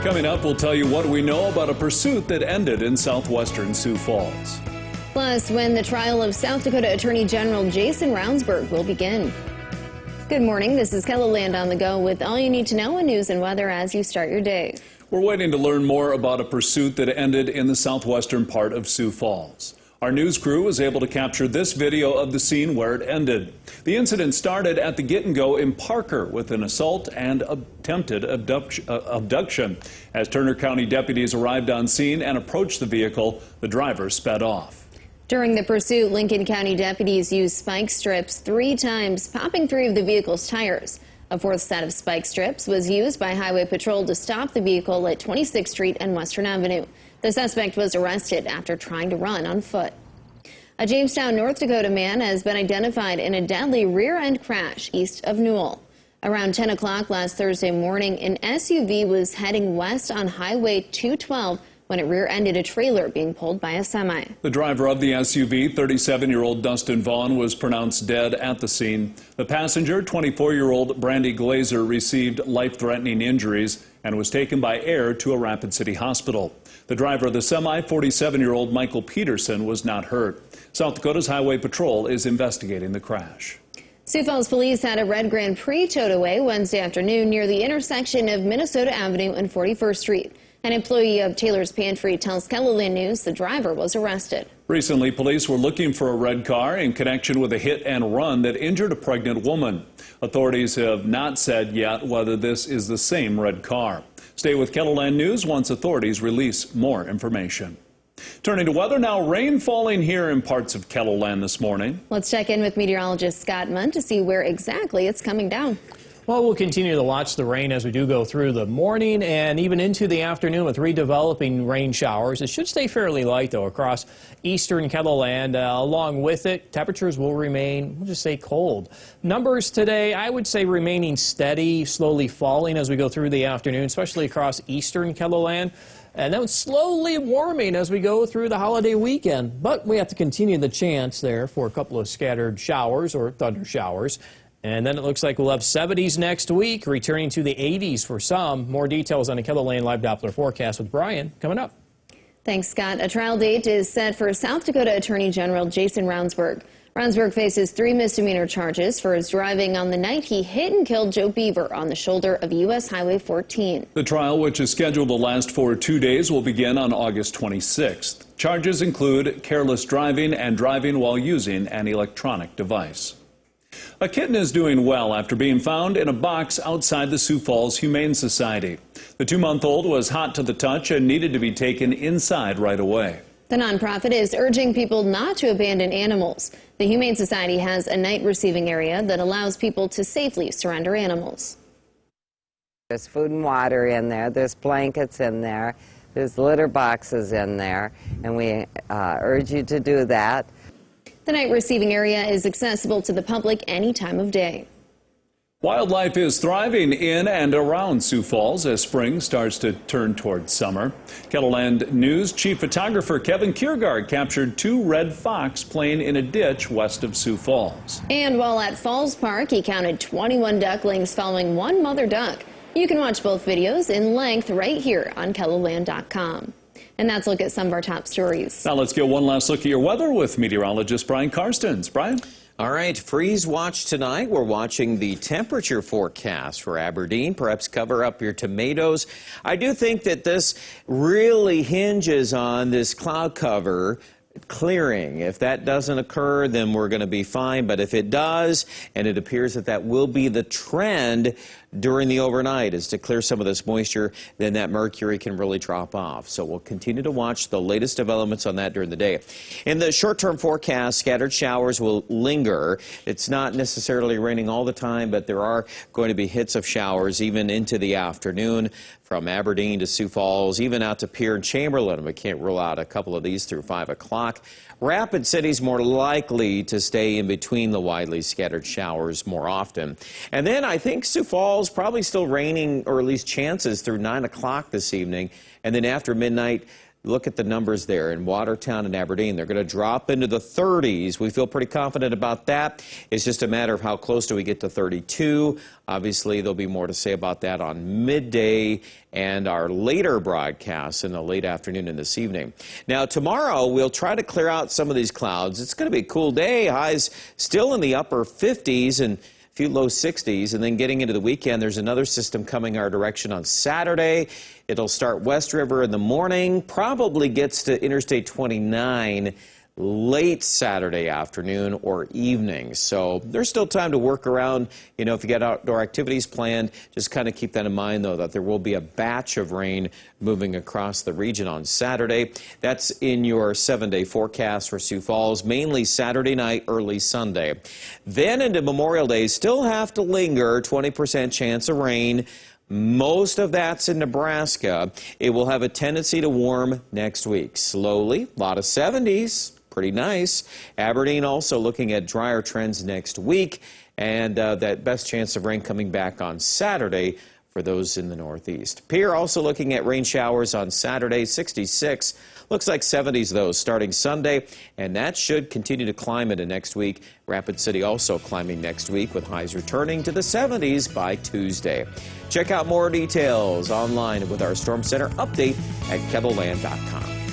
Coming up, we'll tell you what we know about a pursuit that ended in southwestern Sioux Falls. Plus, when the trial of South Dakota Attorney General Jason Ravnsborg will begin. Good morning. This is KELOLAND on the go with all you need to know in news and weather as you start your day. We're waiting to learn more about a pursuit that ended in the southwestern part of Sioux Falls. Our news crew was able to capture this video of the scene where it ended. The incident started at the Get-and-Go in Parker with an assault and attempted abduction. As Turner County deputies arrived on scene and approached the vehicle, the driver sped off. During the pursuit, Lincoln County deputies used spike strips 3 times, popping 3 of the vehicle's tires. A 4th set of spike strips was used by Highway Patrol to stop the vehicle at 26th Street and Western Avenue. The suspect was arrested after trying to run on foot. A Jamestown, North Dakota man has been identified in a deadly rear-end crash east of Newell. Around 10 o'clock last Thursday morning, an SUV was heading west on Highway 212 when it rear-ended a trailer being pulled by a semi. The driver of the SUV, 37-year-old Dustin Vaughn, was pronounced dead at the scene. The passenger, 24-year-old Brandy Glazer, received life-threatening injuries and was taken by air to a Rapid City hospital. The driver of the semi, 47-year-old Michael Peterson, was not hurt. South Dakota's Highway Patrol is investigating the crash. Sioux Falls police had a red Grand Prix towed away Wednesday afternoon near the intersection of Minnesota Avenue and 41st Street. An employee of Taylor's Pantry tells KELOLAND News the driver was arrested. Recently, police were looking for a red car in connection with a hit and run that injured a pregnant woman. Authorities have not said yet whether this is the same red car. Stay with KELOLAND News once authorities release more information. Turning to weather now, rain falling here in parts of KELOLAND this morning. Let's check in with meteorologist Scott Munn to see where exactly it's coming down. Well, we'll continue to watch the rain as we do go through the morning and even into the afternoon with redeveloping rain showers. It should stay fairly light, though, across eastern KELOLAND. Along with it, temperatures will remain, we'll just say, cold. Numbers today, I would say, remaining steady, slowly falling as we go through the afternoon, especially across eastern KELOLAND. And then slowly warming as we go through the holiday weekend. But we have to continue the chance there for a couple of scattered showers or thunder showers. And then it looks like we'll have 70s next week, returning to the 80s for some. More details on a KELOLAND live Doppler forecast with Brian coming up. Thanks, Scott. A trial date is set for South Dakota Attorney General Jason Ravnsborg. Ravnsborg faces 3 misdemeanor charges for his driving on the night he hit and killed Joe Beaver on the shoulder of U.S. Highway 14. The trial, which is scheduled to last for 2 days, will begin on August 26th. Charges include careless driving and driving while using an electronic device. A kitten is doing well after being found in a box outside the Sioux Falls Humane Society. The 2-month-old was hot to the touch and needed to be taken inside right away. The nonprofit is urging people not to abandon animals. The Humane Society has a night receiving area that allows people to safely surrender animals. There's food and water in there, there's blankets in there, there's litter boxes in there, and we urge you to do that. The night receiving area is accessible to the public any time of day. Wildlife is thriving in and around Sioux Falls as spring starts to turn towards summer. KELOLAND News Chief Photographer Kevin Kiergaard captured 2 red fox playing in a ditch west of Sioux Falls. And while at Falls Park, he counted 21 ducklings following 1 mother duck. You can watch both videos in length right here on KELOLAND.com. And that's a look at some of our top stories. Now let's get one last look at your weather with meteorologist Brian Karstens. Brian? All right, freeze watch tonight. We're watching the temperature forecast for Aberdeen. Perhaps cover up your tomatoes. I do think that this really hinges on this cloud cover clearing. If that doesn't occur, then we're going to be fine. But if it does, and it appears that that will be the trend during the overnight, is to clear some of this moisture, then that mercury can really drop off. So we'll continue to watch the latest developments on that during the day. In the short-term forecast, scattered showers will linger. It's not necessarily raining all the time, but there are going to be hits of showers even into the afternoon from Aberdeen to Sioux Falls, even out to Pierre and Chamberlain. We can't rule out a couple of these through 5 o'clock. Rapid City's more likely to stay in between the widely scattered showers more often. And then I think Sioux Falls probably still raining, or at least chances, through 9 o'clock this evening. And then after midnight, look at the numbers there in Watertown and Aberdeen. They're going to drop into the 30s. We feel pretty confident about that. It's just a matter of how close do we get to 32. Obviously, there'll be more to say about that on midday and our later broadcasts in the late afternoon and this evening. Now, tomorrow, we'll try to clear out some of these clouds. It's going to be a cool day. Highs still in the upper 50s and few low 60s, and then getting into the weekend, there's another system coming our direction on Saturday. It'll start West River in the morning, probably gets to Interstate 29 late Saturday afternoon or evening. So there's still time to work around. You know, if you got outdoor activities planned, just kind of keep that in mind, though, that there will be a batch of rain moving across the region on Saturday. That's in your 7-day forecast for Sioux Falls, mainly Saturday night, early Sunday. Then into Memorial Day, still have to linger, 20% chance of rain. Most of that's in Nebraska. It will have a tendency to warm next week. Slowly, a lot of 70s. Pretty nice. Aberdeen also looking at drier trends next week, and that best chance of rain coming back on Saturday for those in the Northeast. Pierre also looking at rain showers on Saturday, 66. Looks like 70s, though, starting Sunday, and that should continue to climb into next week. Rapid City also climbing next week with highs returning to the 70s by Tuesday. Check out more details online with our Storm Center update at KELOLAND.com.